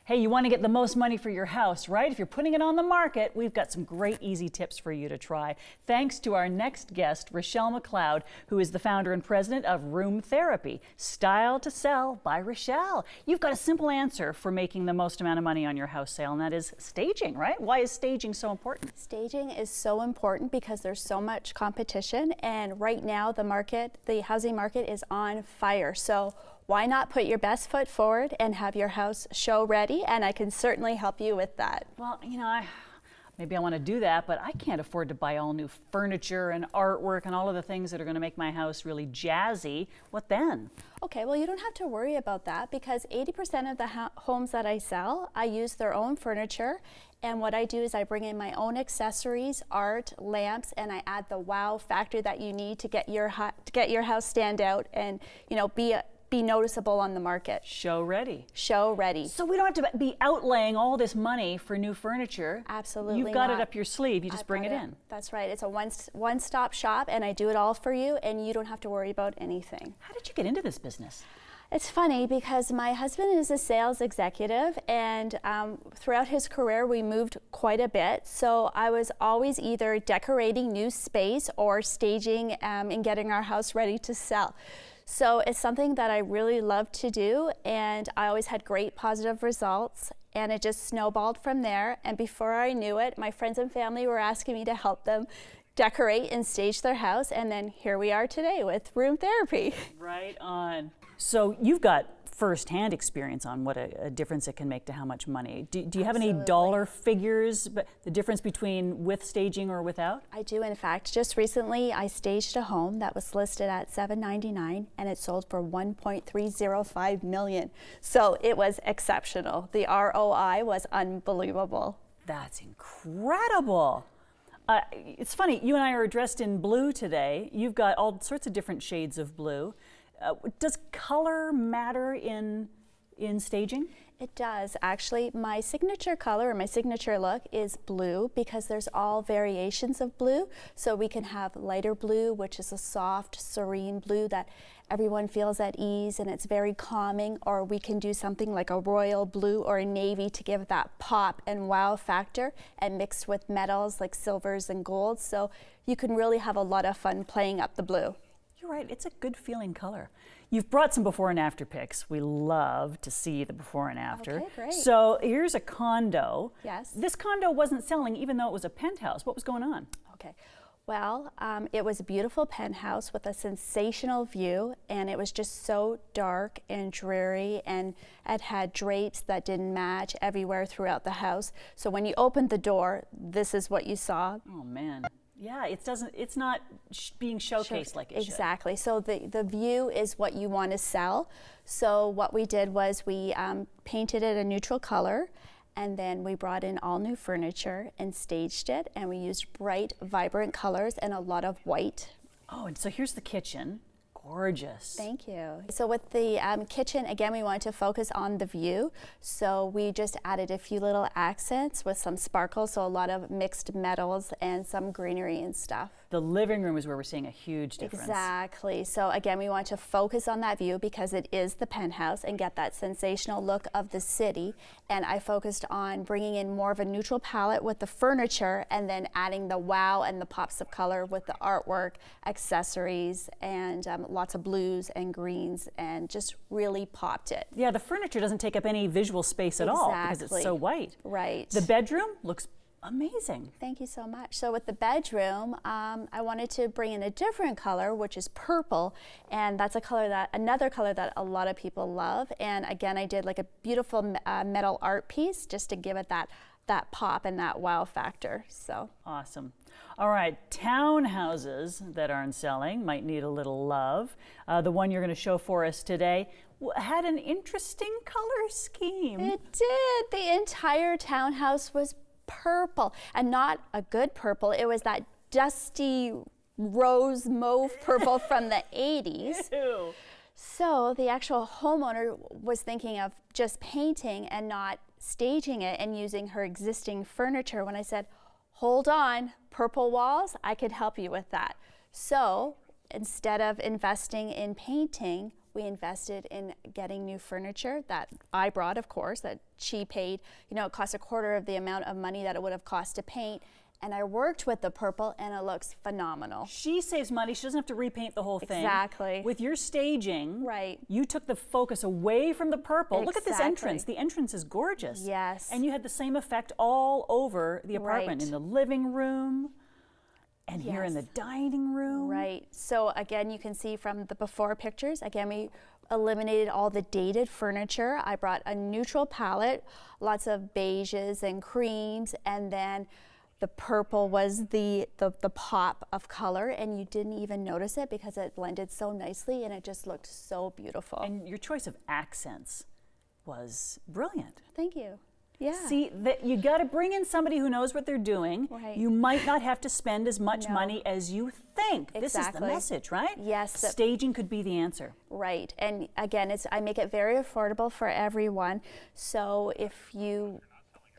Hey, you want to get the most money for your house, right? If you're putting it on the market, we've got some great easy tips for you to try. Thanks to our next guest, Richelle Macleod, who is the founder and president of Room Therapy. Style to Sell by Richelle. You've got a simple answer for making the most amount of money on your house sale, and that is staging, right? Why is staging so important? Staging is so important because there's so much competition, and right now the housing market is on fire. So why not put your best foot forward and have your house show ready? And I can certainly help you with that. Well, maybe I want to do that, but I can't afford to buy all new furniture and artwork and all of the things that are going to make my house really jazzy. What then? Okay, well, you don't have to worry about that because 80% of the homes that I sell, I use their own furniture. And what I do is I bring in my own accessories, art, lamps, and I add the wow factor that you need to get your house stand out and be noticeable on the market. Show ready. Show ready. So we don't have to be outlaying all this money for new furniture. Absolutely You've got not. it up your sleeve. You just bring it in. That's right. It's a one-stop shop, and I do it all for you, and you don't have to worry about anything. How did you get into this business? It's funny because my husband is a sales executive, and throughout his career we moved quite a bit. So I was always either decorating new space or staging and getting our house ready to sell. So it's something that I really love to do, and I always had great positive results, and it just snowballed from there. And before I knew it, my friends and family were asking me to help them decorate and stage their house, and then here we are today with Room Therapy. Right on. So you've got first-hand experience on what a difference it can make to how much money. Do you have any dollar figures, but the difference between with staging or without? I do. In fact, just recently I staged a home that was listed at $799 and it sold for $1.305 million. So it was exceptional. The ROI was unbelievable. That's incredible. It's funny, you and I are dressed in blue today. You've got all sorts of different shades of blue. Does color matter in staging? It does. Actually, my signature color or my signature look is blue because there's all variations of blue. So we can have lighter blue, which is a soft, serene blue that everyone feels at ease and it's very calming, or we can do something like a royal blue or a navy to give that pop and wow factor, and mixed with metals like silvers and golds. So you can really have a lot of fun playing up the blue. You're right, it's a good feeling color. You've brought some before and after pics. We love to see the before and after. Okay, great. So here's a condo. Yes. This condo wasn't selling even though it was a penthouse. What was going on? Okay. Well, it was a beautiful penthouse with a sensational view, and it was just so dark and dreary, and it had drapes that didn't match everywhere throughout the house. So when you opened the door, this is what you saw. Oh man. Yeah, it's not being showcased like it should. Exactly. So the view is what you want to sell. So what we did was we painted it a neutral color, and then we brought in all new furniture and staged it, and we used bright, vibrant colors and a lot of white. Oh, and so here's the kitchen. Gorgeous. Thank you. So with the kitchen, again, we wanted to focus on the view. So we just added a few little accents with some sparkles, so a lot of mixed metals and some greenery and stuff. The living room is where we're seeing a huge difference. Exactly. So again, we want to focus on that view because it is the penthouse and get that sensational look of the city. And I focused on bringing in more of a neutral palette with the furniture and then adding the wow and the pops of color with the artwork, accessories, and lots of blues and greens, and just really popped it. Yeah, the furniture doesn't take up any visual space at all because it's so white. Right. The bedroom looks amazing. Thank you so much. So with the bedroom, I wanted to bring in a different color, which is purple, and that's another color that a lot of people love. And again, I did like a beautiful metal art piece just to give it that pop and that wow factor. So awesome. All right, townhouses that aren't selling might need a little love. The one you're going to show for us today had an interesting color scheme. It did. The entire townhouse was purple, and not a good purple. It was that dusty rose mauve purple from the 80s. Ew. So the actual homeowner was thinking of just painting and not staging it and using her existing furniture, when I said, hold on, purple walls, I could help you with that. So instead of investing in painting, We invested in getting new furniture that I brought, of course, that she paid. You know, it cost a quarter of the amount of money that it would have cost to paint. And I worked with the purple, and it looks phenomenal. She saves money. She doesn't have to repaint the whole thing. Exactly. With your staging, right, you took the focus away from the purple. Exactly. Look at this entrance. The entrance is gorgeous. Yes. And you had the same effect all over the apartment, Right. in the living room, and here in the Yes. dining room. Right. So again, you can see from the before pictures, again, we eliminated all the dated furniture. I brought a neutral palette, lots of beiges and creams, and then the purple was the pop of color, and you didn't even notice it because it blended so nicely and it just looked so beautiful. And your choice of accents was brilliant. Thank you. Yeah. See, that you got to bring in somebody who knows what they're doing. Right. You might not have to spend as much No. money as you think. This is the Exactly. message, right? Yes. Staging could be the answer. Right. And again, I make it very affordable for everyone. So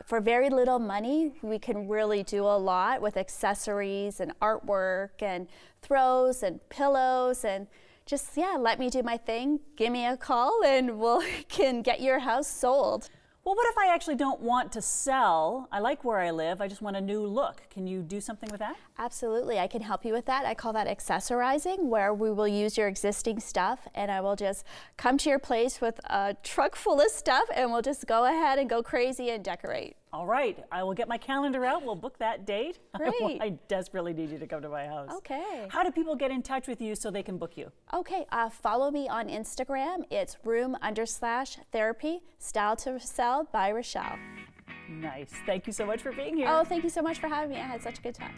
for very little money, we can really do a lot with accessories and artwork and throws and pillows, and just, yeah, let me do my thing. Give me a call and can get your house sold. Well, what if I actually don't want to sell? I like where I live. I just want a new look. Can you do something with that? Absolutely, I can help you with that. I call that accessorizing, where we will use your existing stuff and I will just come to your place with a truck full of stuff and we'll just go ahead and go crazy and decorate. All right, I will get my calendar out. We'll book that date. Great. I desperately need you to come to my house. Okay. How do people get in touch with you so they can book you? Okay, follow me on Instagram. It's room_therapy, Style to Sell by Richelle. Nice. Thank you so much for being here. Oh, thank you so much for having me. I had such a good time.